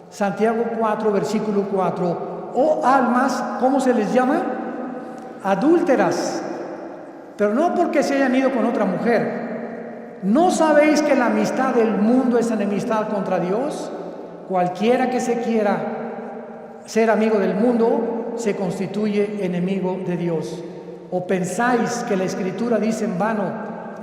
Speaker 1: Santiago 4, versículo 4. Oh almas, ¿cómo se les llama? Adúlteras, pero no porque se hayan ido con otra mujer. ¿No sabéis que la amistad del mundo es enemistad contra Dios? Cualquiera que se quiera ser amigo del mundo se constituye enemigo de Dios. ¿O pensáis que la Escritura dice en vano,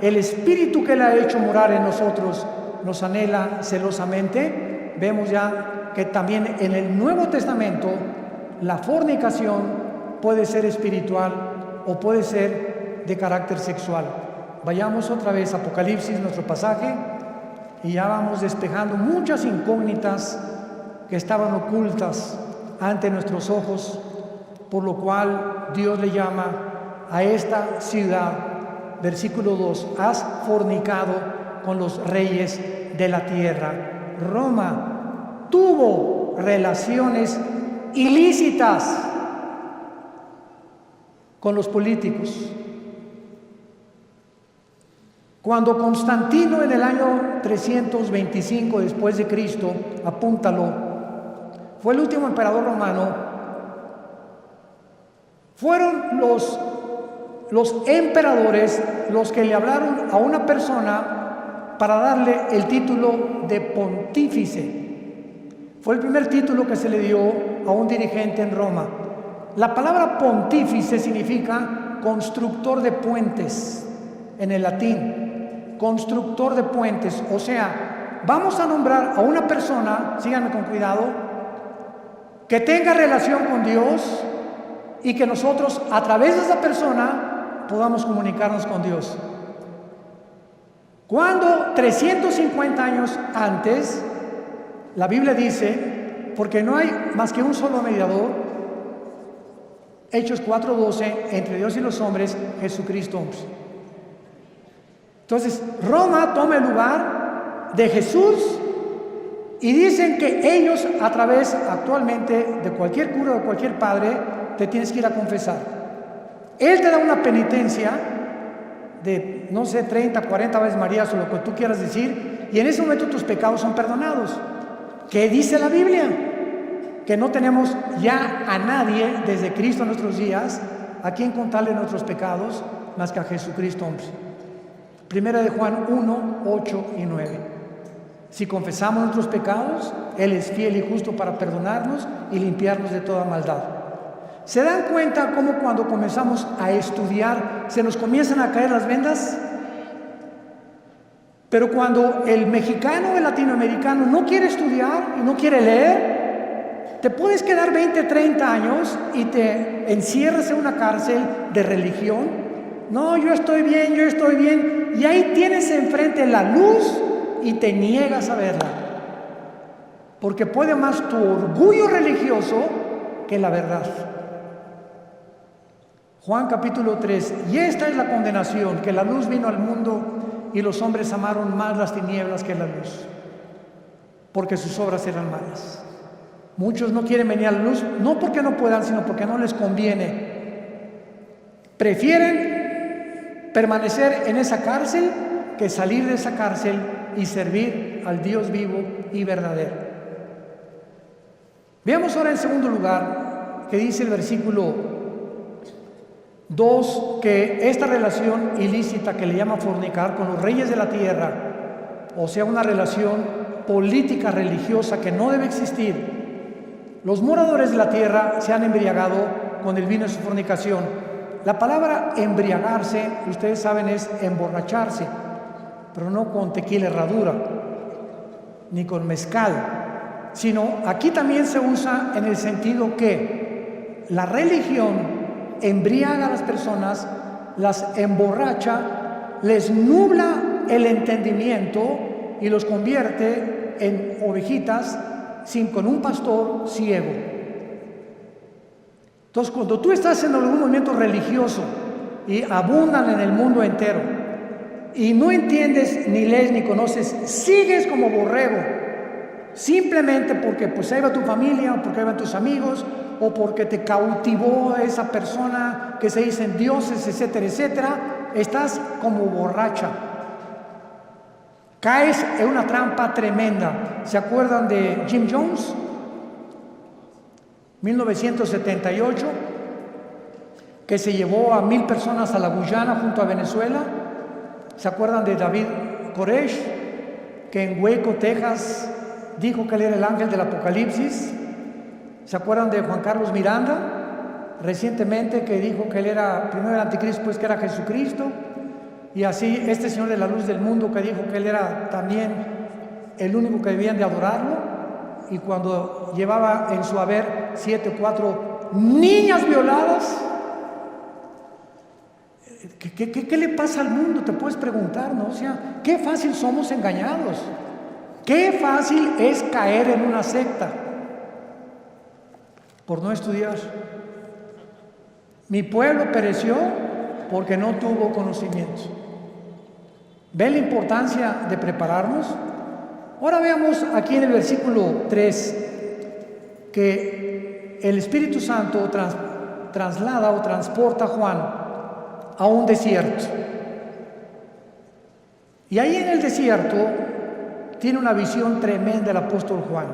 Speaker 1: el Espíritu que Él ha hecho morar en nosotros nos anhela celosamente? Vemos ya que también en el Nuevo Testamento la fornicación puede ser espiritual o puede ser de carácter sexual. Vayamos otra vez a Apocalipsis, nuestro pasaje, y ya vamos despejando muchas incógnitas que estaban ocultas ante nuestros ojos, por lo cual Dios le llama a esta ciudad, versículo 2, has fornicado con los reyes de la tierra. Roma tuvo relaciones ilícitas con los políticos. Cuando Constantino en el año 325 después de Cristo, apúntalo, fue el último emperador romano, fueron los emperadores los que le hablaron a una persona para darle el título de pontífice. Fue el primer título que se le dio a un dirigente en Roma. La palabra pontífice significa constructor de puentes en el latín, constructor de puentes. O sea, vamos a nombrar a una persona, síganme con cuidado, que tenga relación con Dios y que nosotros a través de esa persona podamos comunicarnos con Dios. Cuando 350 años antes, la Biblia dice, porque no hay más que un solo mediador, Hechos 4:12, entre Dios y los hombres, Jesucristo. Entonces, Roma toma el lugar de Jesús y dicen que ellos a través actualmente de cualquier cura o de cualquier padre te tienes que ir a confesar. Él te da una penitencia de, no sé, 30, 40 veces Marías o lo que tú quieras decir, y en ese momento tus pecados son perdonados. ¿Qué dice la Biblia? Que no tenemos ya a nadie desde Cristo en nuestros días a quien contarle nuestros pecados más que a Jesucristo. Primera de Juan 1, 8 y 9. Si confesamos nuestros pecados, Él es fiel y justo para perdonarnos y limpiarnos de toda maldad. ¿Se dan cuenta cómo cuando comenzamos a estudiar se nos comienzan a caer las vendas? Pero cuando el mexicano o el latinoamericano no quiere estudiar y no quiere leer, te puedes quedar 20, 30 años y te encierras en una cárcel de religión. No, yo estoy bien. Y ahí tienes enfrente la luz y te niegas a verla. Porque puede más tu orgullo religioso que la verdad. Juan capítulo 3. Y esta es la condenación, que la luz vino al mundo y los hombres amaron más las tinieblas que la luz, porque sus obras eran malas. Muchos no quieren venir a la luz, no porque no puedan, sino porque no les conviene. Prefieren permanecer en esa cárcel que salir de esa cárcel y servir al Dios vivo y verdadero. Veamos ahora en segundo lugar que dice el versículo 2, que esta relación ilícita que le llama fornicar con los reyes de la tierra, o sea, una relación política religiosa que no debe existir. Los moradores de la tierra se han embriagado con el vino de su fornicación. La palabra embriagarse, ustedes saben, es emborracharse, pero no con tequila herradura, ni con mezcal, sino aquí también se usa en el sentido que la religión embriaga a las personas, las emborracha, les nubla el entendimiento y los convierte en ovejitas con un pastor ciego. Entonces, cuando tú estás en algún movimiento religioso y abundan en el mundo entero y no entiendes, ni lees, ni conoces, sigues como borrego, simplemente porque pues ahí va tu familia, o porque ahí van tus amigos, o porque te cautivó esa persona que se dicen dioses, etcétera, etcétera, estás como borracha. Caes en una trampa tremenda. ¿Se acuerdan de Jim Jones? 1978, que se llevó a 1000 personas a la Guyana junto a Venezuela. ¿Se acuerdan de David Koresh, que en Waco, Texas, dijo que él era el ángel del Apocalipsis? ¿Se acuerdan de Juan Carlos Miranda, recientemente, que dijo que él era primero el anticristo, pues que era Jesucristo? Y así este señor de la luz del mundo, que dijo que él era también el único que debían de adorarlo, y cuando llevaba en su haber 7 o 4 niñas violadas. ¿Qué le pasa al mundo? Te puedes preguntar, ¿no? O sea, qué fácil somos engañados, qué fácil es caer en una secta por no estudiar. Mi pueblo pereció porque no tuvo conocimiento. ¿Ven la importancia de prepararnos? Ahora veamos aquí en el versículo 3 que el Espíritu Santo traslada o transporta a Juan a un desierto. Y ahí en el desierto tiene una visión tremenda el apóstol Juan.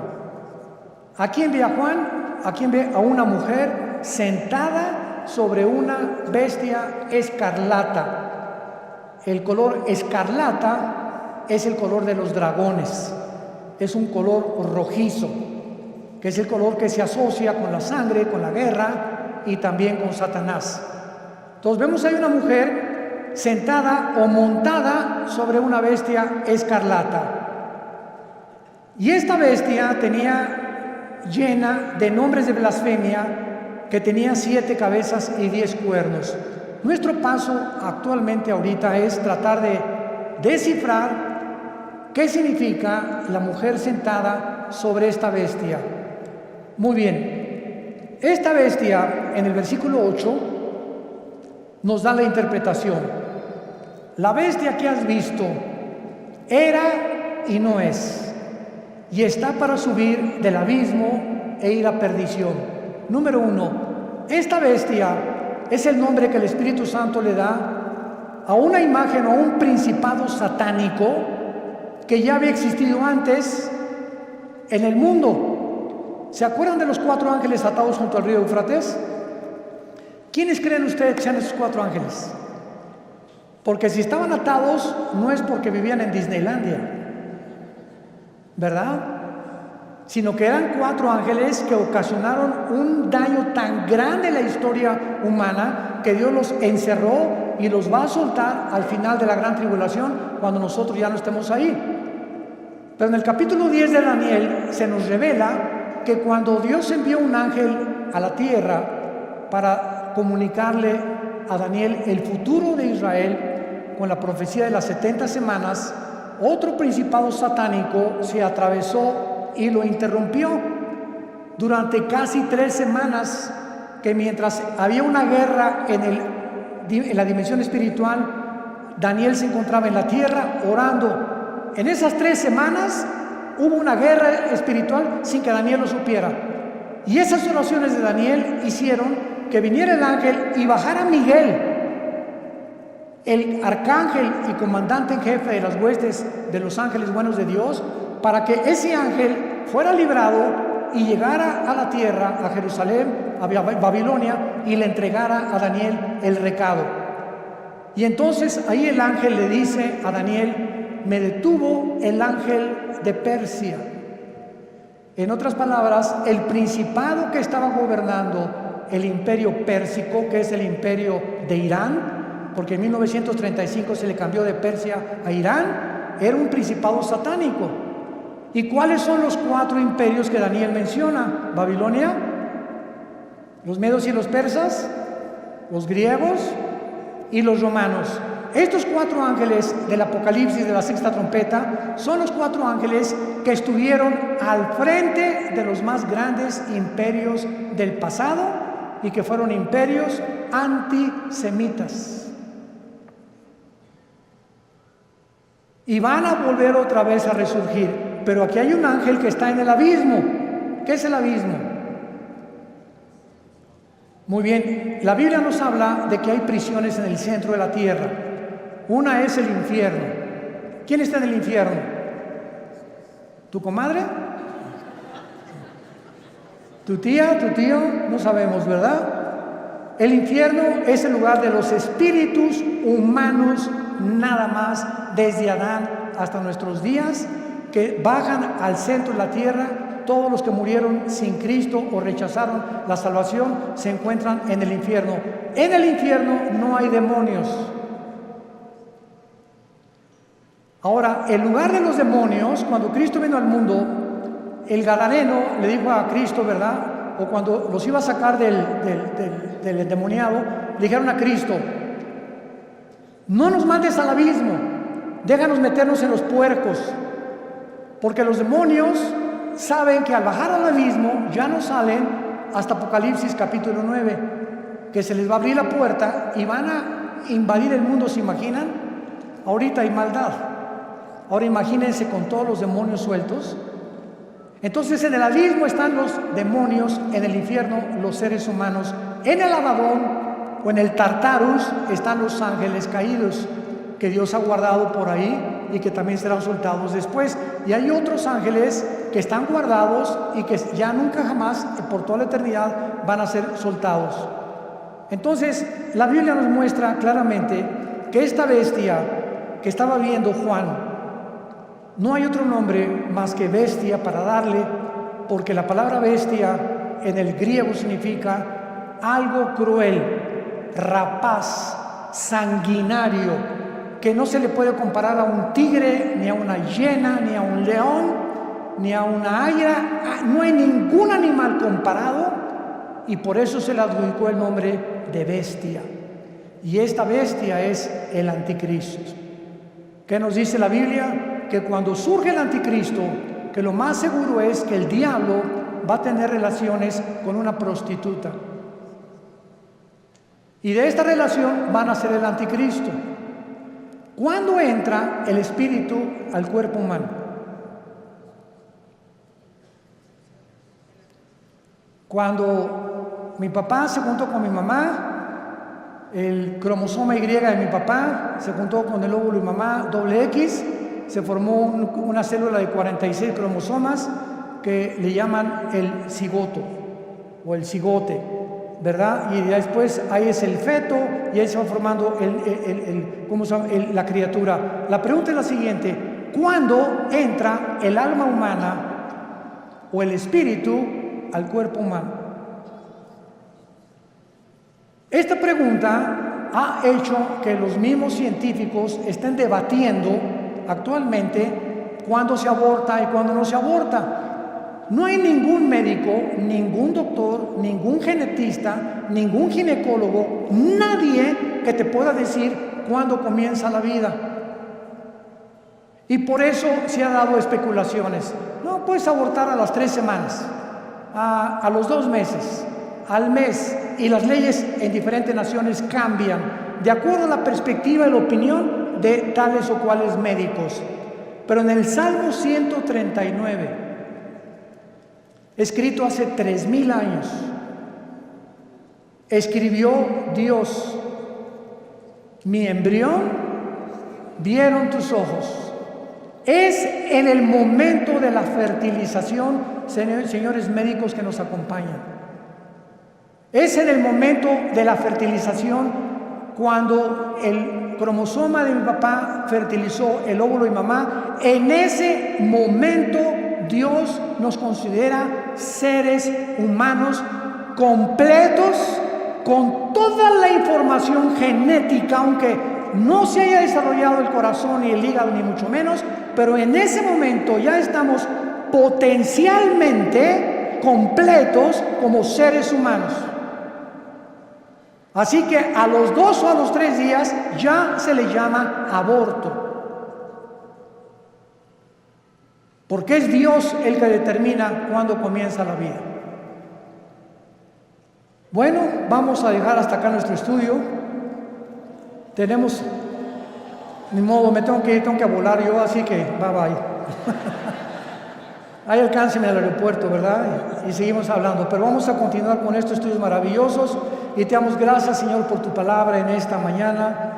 Speaker 1: ¿A quién ve a Juan? ¿A quién ve? A una mujer sentada sobre una bestia escarlata. El color escarlata es el color de los dragones. Es un color rojizo, que es el color que se asocia con la sangre, con la guerra y también con Satanás. Entonces vemos ahí una mujer sentada o montada sobre una bestia escarlata. Y esta bestia tenía llena de nombres de blasfemia, que tenía 7 cabezas y 10 cuernos. Nuestro paso actualmente ahorita es tratar de descifrar qué significa la mujer sentada sobre esta bestia. Muy bien, esta bestia en el versículo 8 nos da la interpretación. La bestia que has visto era y no es, y está para subir del abismo e ir a perdición. Número 1, esta bestia es el nombre que el Espíritu Santo le da a una imagen o a un principado satánico que ya había existido antes en el mundo. ¿Se acuerdan de los 4 ángeles atados junto al río Éufrates? ¿Quiénes creen ustedes que sean esos 4 ángeles? Porque si estaban atados, no es porque vivían en Disneylandia, ¿verdad? Sino que eran 4 ángeles que ocasionaron un daño tan grande en la historia humana que Dios los encerró y los va a soltar al final de la gran tribulación, cuando nosotros ya no estemos ahí. Pero en el capítulo 10 de Daniel se nos revela que cuando Dios envió un ángel a la tierra para comunicarle a Daniel el futuro de Israel con la profecía de las 70 semanas, otro principado satánico se atravesó y lo interrumpió durante casi 3 semanas, que mientras había una guerra en la dimensión espiritual, Daniel se encontraba en la tierra orando. En esas 3 semanas hubo una guerra espiritual sin que Daniel lo supiera. Y esas oraciones de Daniel hicieron que viniera el ángel y bajara Miguel, el arcángel y comandante en jefe de las huestes de los ángeles buenos de Dios, para que ese ángel fuera librado y llegara a la tierra, a Jerusalén, a Babilonia, y le entregara a Daniel el recado. Y entonces ahí el ángel le dice a Daniel: me detuvo el ángel de Persia. En otras palabras, el principado que estaba gobernando el imperio pérsico, que es el imperio de Irán, porque en 1935 se le cambió de Persia a Irán, era un principado satánico. ¿Y cuáles son los 4 imperios que Daniel menciona? Babilonia, los medos y los persas, los griegos y los romanos. Estos 4 ángeles del Apocalipsis de la 6ª trompeta son los 4 ángeles que estuvieron al frente de los más grandes imperios del pasado y que fueron imperios antisemitas. Y van a volver otra vez a resurgir. Pero aquí hay un ángel que está en el abismo. ¿Qué es el abismo? Muy bien, la Biblia nos habla de que hay prisiones en el centro de la tierra. Una es el infierno. ¿Quién está en el infierno? ¿Tu comadre? ¿Tu tía? ¿Tu tío? No sabemos, ¿verdad? El infierno es el lugar de los espíritus humanos, nada más, desde Adán hasta nuestros días, que bajan al centro de la tierra. Todos los que murieron sin Cristo o rechazaron la salvación se encuentran en el infierno. En el infierno no hay demonios. Ahora, el lugar de los demonios, cuando Cristo vino al mundo, el gadareno le dijo a Cristo, ¿verdad? O cuando los iba a sacar del endemoniado, le dijeron a Cristo: no nos mandes al abismo, déjanos meternos en los puercos, porque los demonios saben que al bajar al abismo ya no salen hasta Apocalipsis capítulo 9, que se les va a abrir la puerta y van a invadir el mundo. ¿Se imaginan? Ahorita hay maldad. Ahora imagínense con todos los demonios sueltos. Entonces en el abismo están los demonios, en el infierno los seres humanos, en el Abadón o en el Tartarus están los ángeles caídos que Dios ha guardado por ahí y que también serán soltados después. Y hay otros ángeles que están guardados y que ya nunca jamás, por toda la eternidad, van a ser soltados. Entonces la Biblia nos muestra claramente que esta bestia que estaba viendo Juan, no hay otro nombre más que bestia para darle, porque la palabra bestia en el griego significa algo cruel, rapaz, sanguinario, que no se le puede comparar a un tigre, ni a una hiena, ni a un león, ni a una águila. No hay ningún animal comparado, y por eso se le adjudicó el nombre de bestia. Y esta bestia es el anticristo. ¿Qué nos dice la Biblia? Que cuando surge el anticristo, que lo más seguro es que el diablo va a tener relaciones con una prostituta. Y de esta relación van a ser el anticristo. ¿Cuándo entra el espíritu al cuerpo humano? Cuando mi papá se juntó con mi mamá, el cromosoma Y de mi papá se juntó con el óvulo de mi mamá, doble X, se formó una célula de 46 cromosomas que le llaman el cigoto o el cigote. ¿verdad? Y después ahí es el feto y ahí se va formando ¿cómo se llama? La criatura. La pregunta es la siguiente: ¿cuándo entra el alma humana o el espíritu al cuerpo humano? Esta pregunta ha hecho que los mismos científicos estén debatiendo actualmente cuándo se aborta y cuándo no se aborta. No hay ningún médico, ningún doctor, ningún genetista, ningún ginecólogo, nadie que te pueda decir cuándo comienza la vida. Y por eso se ha dado especulaciones. No, puedes abortar a las 3 semanas, a los 2 meses, al mes, y las leyes en diferentes naciones cambian de acuerdo a la perspectiva y la opinión de tales o cuales médicos. Pero en el Salmo 139, escrito hace 3000 años, escribió Dios: mi embrión vieron tus ojos. Es en el momento de la fertilización, señores médicos que nos acompañan, es en el momento de la fertilización cuando el cromosoma de mi papá fertilizó el óvulo de mi mamá. En ese momento Dios nos considera seres humanos completos, con toda la información genética, aunque no se haya desarrollado el corazón ni el hígado ni mucho menos, pero en ese momento ya estamos potencialmente completos como seres humanos. Así que a los 2 o a los 3 días ya se le llama aborto, porque es Dios el que determina cuándo comienza la vida. Bueno, vamos a dejar hasta acá nuestro estudio. Tenemos, ni modo, me tengo que volar yo, así que bye bye. Ahí alcánceme al aeropuerto, ¿verdad? Y seguimos hablando, pero vamos a continuar con estos estudios maravillosos. Y te damos gracias, Señor, por tu palabra en esta mañana.